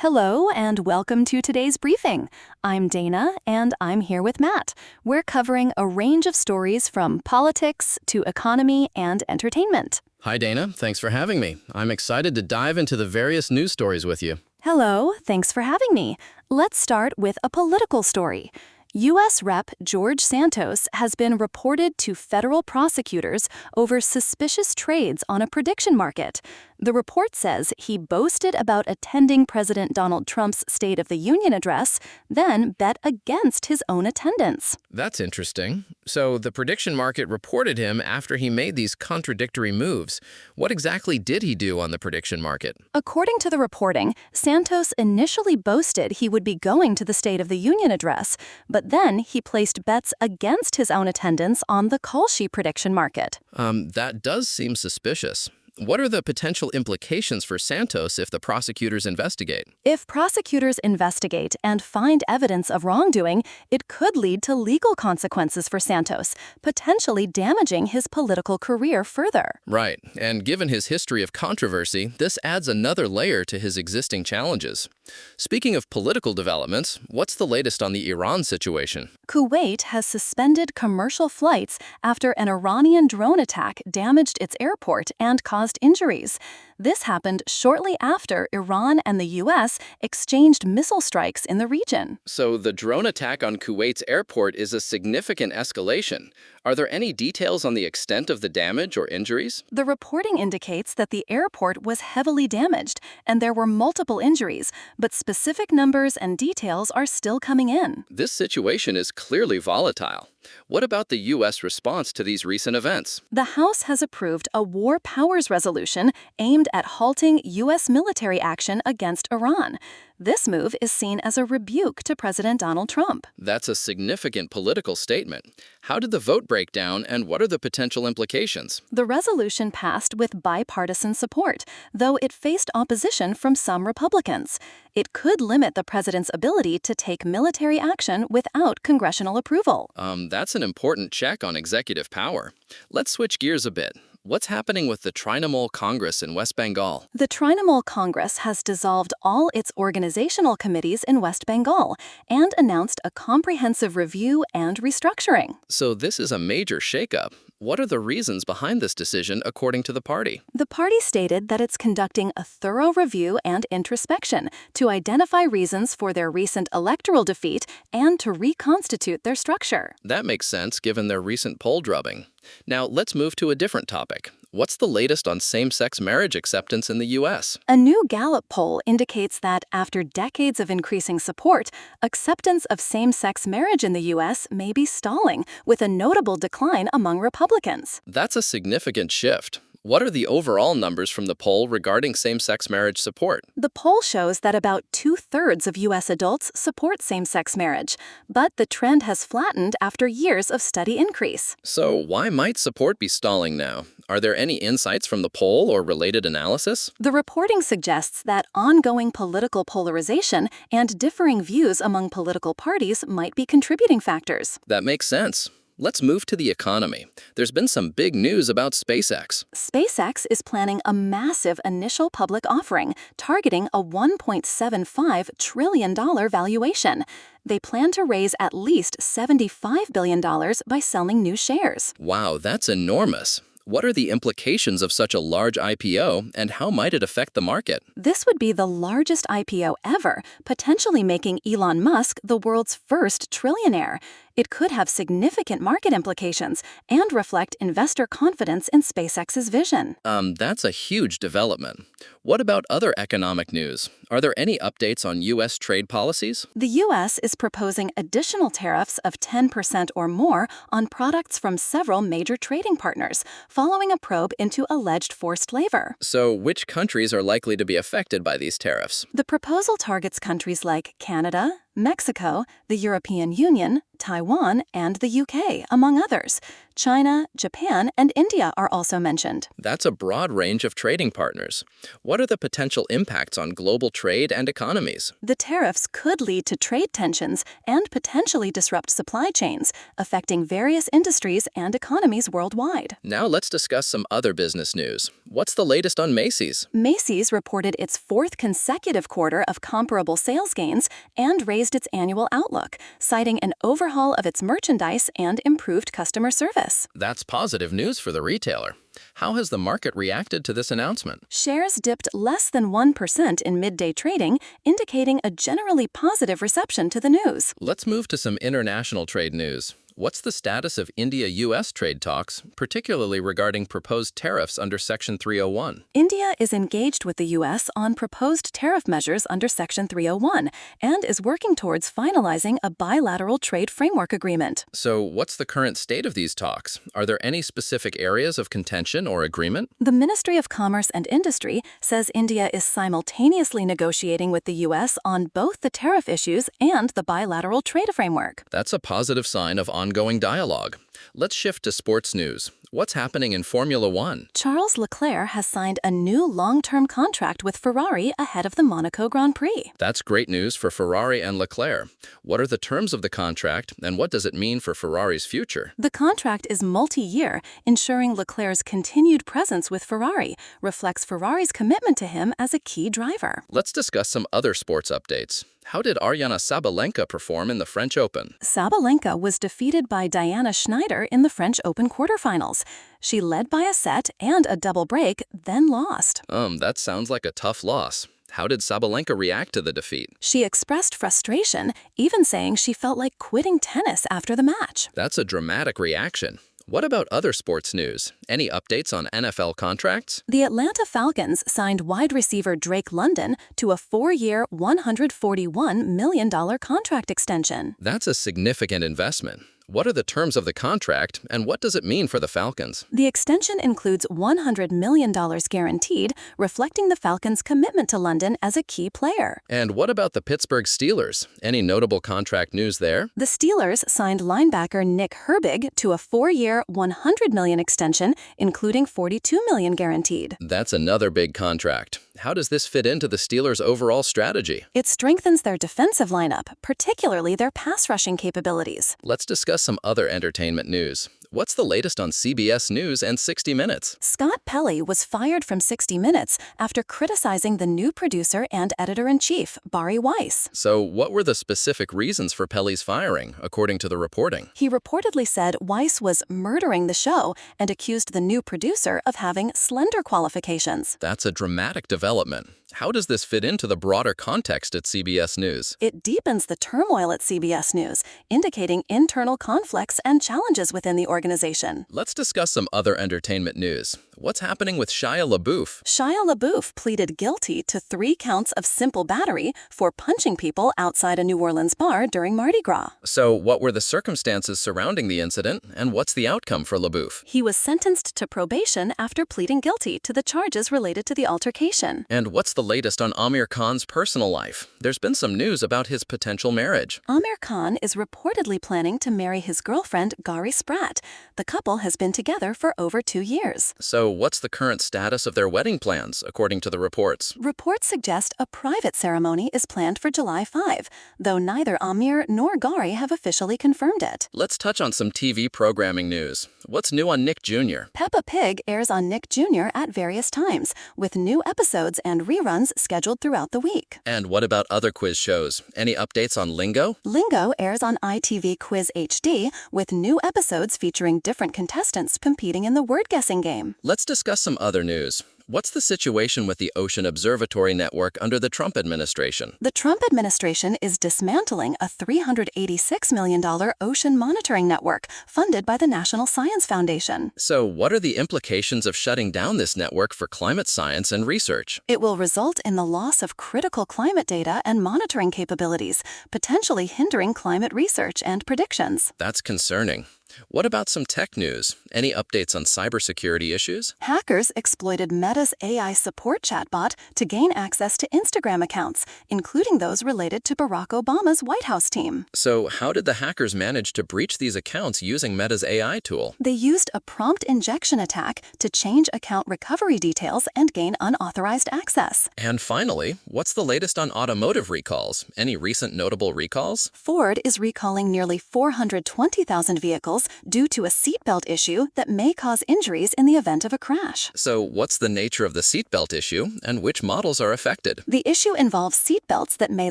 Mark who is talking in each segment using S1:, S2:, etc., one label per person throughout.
S1: Hello and welcome to today's briefing. I'm Dana and I'm here with Matt. We're covering a range of stories from politics to economy and entertainment.
S2: Hi, Dana. Thanks for having me. I'm excited to dive into the various news stories with you.
S1: Hello, thanks for having me. Let's start with a political story. U.S. Rep. George Santos has been reported to federal prosecutors over suspicious trades on a prediction market. The report says he boasted about attending President Donald Trump's State of the Union address, then bet against his own attendance.
S2: That's interesting. So the prediction market reported him after he made these contradictory moves. What exactly did he do on the prediction market?
S1: According to the reporting, Santos initially boasted he would be going to the State of the Union address, but then he placed bets against his own attendance on the Kalshi prediction market.
S2: That does seem suspicious. What are the potential implications for Santos if the prosecutors investigate?
S1: If prosecutors investigate and find evidence of wrongdoing, it could lead to legal consequences for Santos, potentially damaging his political career further.
S2: Right, and given his history of controversy, this adds another layer to his existing challenges. Speaking of political developments, what's the latest on the Iran situation?
S1: Kuwait has suspended commercial flights after an Iranian drone attack damaged its airport and caused injuries. This happened shortly after Iran and the U.S. exchanged missile strikes in the region.
S2: So the drone attack on Kuwait's airport is a significant escalation. Are there any details on the extent of the damage or injuries?
S1: The reporting indicates that the airport was heavily damaged and there were multiple injuries, but specific numbers and details are still coming in.
S2: This situation is clearly volatile. What about the U.S. response to these recent events?
S1: The House has approved a War Powers Resolution aimed at halting U.S. military action against Iran. This move is seen as a rebuke to President Donald Trump.
S2: That's a significant political statement. How did the vote break down, and what are the potential implications?
S1: The resolution passed with bipartisan support, though it faced opposition from some Republicans. It could limit the president's ability to take military action without congressional approval.
S2: That's an important check on executive power. Let's switch gears a bit. What's happening with the Trinamool Congress in West Bengal?
S1: The Trinamool Congress has dissolved all its organizational committees in West Bengal and announced a comprehensive review and restructuring.
S2: So this is a major shakeup. What are the reasons behind this decision, according to the party?
S1: The party stated that it's conducting a thorough review and introspection to identify reasons for their recent electoral defeat and to reconstitute their structure.
S2: That makes sense given their recent poll drubbing. Now, let's move to a different topic. What's the latest on same-sex marriage acceptance in the U.S.?
S1: A new Gallup poll indicates that after decades of increasing support, acceptance of same-sex marriage in the U.S. may be stalling, with a notable decline among Republicans.
S2: That's a significant shift. What are the overall numbers from the poll regarding same-sex marriage support?
S1: The poll shows that about 2/3 of U.S. adults support same-sex marriage, but the trend has flattened after years of steady increase.
S2: So why might support be stalling now? Are there any insights from the poll or related analysis?
S1: The reporting suggests that ongoing political polarization and differing views among political parties might be contributing factors.
S2: That makes sense. Let's move to the economy. There's been some big news about SpaceX.
S1: SpaceX is planning a massive initial public offering, targeting a $1.75 trillion valuation. They plan to raise at least $75 billion by selling new shares.
S2: Wow, that's enormous. What are the implications of such a large IPO, and how might it affect the market?
S1: This would be the largest IPO ever, potentially making Elon Musk the world's first trillionaire. It could have significant market implications and reflect investor confidence in SpaceX's vision.
S2: That's a huge development. What about other economic news? Are there any updates on U.S. trade policies?
S1: The U.S. is proposing additional tariffs of 10% or more on products from several major trading partners, following a probe into alleged forced labor.
S2: So which countries are likely to be affected by these tariffs?
S1: The proposal targets countries like Canada, Mexico, the European Union, Taiwan, and the UK, among others. China, Japan, and India are also mentioned.
S2: That's a broad range of trading partners. What are the potential impacts on global trade and economies?
S1: The tariffs could lead to trade tensions and potentially disrupt supply chains, affecting various industries and economies worldwide.
S2: Now let's discuss some other business news. What's the latest on Macy's?
S1: Macy's reported its fourth consecutive quarter of comparable sales gains and raised its annual outlook, citing an overhaul of its merchandise and improved customer service.
S2: That's positive news for the retailer. How has the market reacted to this announcement?
S1: Shares dipped less than 1% in midday trading, indicating a generally positive reception to the news.
S2: Let's move to some international trade news. What's the status of India-US trade talks, particularly regarding proposed tariffs under Section 301?
S1: India is engaged with the U.S. on proposed tariff measures under Section 301 and is working towards finalizing a bilateral trade framework agreement.
S2: So what's the current state of these talks? Are there any specific areas of contention or agreement?
S1: The Ministry of Commerce and Industry says India is simultaneously negotiating with the U.S. on both the tariff issues and the bilateral trade framework.
S2: That's a positive sign of ongoing dialogue. Let's shift to sports news. What's happening in Formula One?
S1: Charles Leclerc has signed a new long-term contract with Ferrari ahead of the Monaco Grand Prix.
S2: That's great news for Ferrari and Leclerc. What are the terms of the contract, and what does it mean for Ferrari's future?
S1: The contract is multi-year, ensuring Leclerc's continued presence with Ferrari reflects Ferrari's commitment to him as a key driver.
S2: Let's discuss some other sports updates. How did Aryna Sabalenka perform in the French Open?
S1: Sabalenka was defeated by Diana Schneider in the French Open quarterfinals. She led by a set and a double break, then lost.
S2: That sounds like a tough loss. How did Sabalenka react to the defeat?
S1: She expressed frustration, even saying she felt like quitting tennis after the match.
S2: That's a dramatic reaction. What about other sports news? Any updates on NFL contracts?
S1: The Atlanta Falcons signed wide receiver Drake London to a 4-year, $141 million contract extension.
S2: That's a significant investment. What are the terms of the contract, and what does it mean for the Falcons?
S1: The extension includes $100 million guaranteed, reflecting the Falcons' commitment to London as a key player.
S2: And what about the Pittsburgh Steelers? Any notable contract news there?
S1: The Steelers signed linebacker Nick Herbig to a 4-year, $100 million extension, including $42 million guaranteed.
S2: That's another big contract. How does this fit into the Steelers' overall strategy?
S1: It strengthens their defensive lineup, particularly their pass rushing capabilities.
S2: Let's discuss some other entertainment news. What's the latest on CBS News and 60 Minutes?
S1: Scott Pelley was fired from 60 Minutes after criticizing the new producer and editor-in-chief, Bari Weiss.
S2: So what were the specific reasons for Pelley's firing, according to the reporting?
S1: He reportedly said Weiss was murdering the show and accused the new producer of having slender qualifications.
S2: That's a dramatic development. How does this fit into the broader context at CBS News?
S1: It deepens the turmoil at CBS News, indicating internal conflicts and challenges within the organization.
S2: Let's discuss some other entertainment news. What's happening with Shia LaBeouf?
S1: Shia LaBeouf pleaded guilty to 3 counts of simple battery for punching people outside a New Orleans bar during Mardi Gras.
S2: So what were the circumstances surrounding the incident, and what's the outcome for LaBeouf?
S1: He was sentenced to probation after pleading guilty to the charges related to the altercation.
S2: And what's the latest on Amir Khan's personal life? There's been some news about his potential marriage.
S1: Amir Khan is reportedly planning to marry his girlfriend, Gari Spratt. The couple has been together for over 2 years.
S2: So what's the current status of their wedding plans, according to the reports?
S1: Reports suggest a private ceremony is planned for July 5, though neither Amir nor Gari have officially confirmed it.
S2: Let's touch on some TV programming news. What's new on Nick Jr.?
S1: Peppa Pig airs on Nick Jr. at various times, with new episodes and reruns scheduled throughout the week.
S2: And what about other quiz shows? Any updates on Lingo?
S1: Lingo airs on ITV Quiz HD, with new episodes featuring different contestants competing in the word-guessing game.
S2: Let's discuss some other news. What's the situation with the Ocean Observatory Network under the Trump administration?
S1: The Trump administration is dismantling a $386 million ocean monitoring network funded by the National Science Foundation.
S2: So what are the implications of shutting down this network for climate science and research?
S1: It will result in the loss of critical climate data and monitoring capabilities, potentially hindering climate research and predictions.
S2: That's concerning. What about some tech news? Any updates on cybersecurity issues?
S1: Hackers exploited Meta's AI support chatbot to gain access to Instagram accounts, including those related to Barack Obama's White House team.
S2: So, how did the hackers manage to breach these accounts using Meta's AI tool?
S1: They used a prompt injection attack to change account recovery details and gain unauthorized access.
S2: And finally, what's the latest on automotive recalls? Any recent notable recalls?
S1: Ford is recalling nearly 420,000 vehicles due to a seatbelt issue that may cause injuries in the event of a crash.
S2: So, what's the nature of the seatbelt issue, and which models are affected?
S1: The issue involves seatbelts that may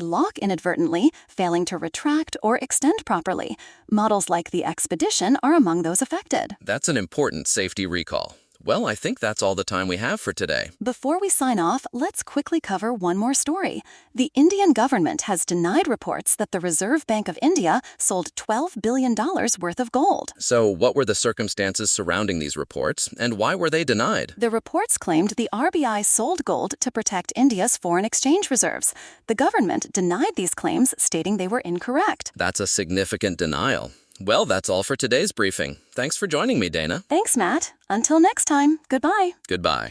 S1: lock inadvertently, failing to retract or extend properly. Models like the Expedition are among those affected.
S2: That's an important safety recall. Well, I think that's all the time we have for today.
S1: Before we sign off, let's quickly cover one more story. The Indian government has denied reports that the Reserve Bank of India sold $12 billion worth of gold.
S2: So, what were the circumstances surrounding these reports, and why were they denied?
S1: The reports claimed the RBI sold gold to protect India's foreign exchange reserves. The government denied these claims, stating they were incorrect.
S2: That's a significant denial. Well, that's all for today's briefing. Thanks for joining me, Dana.
S1: Thanks, Matt. Until next time, goodbye.
S2: Goodbye.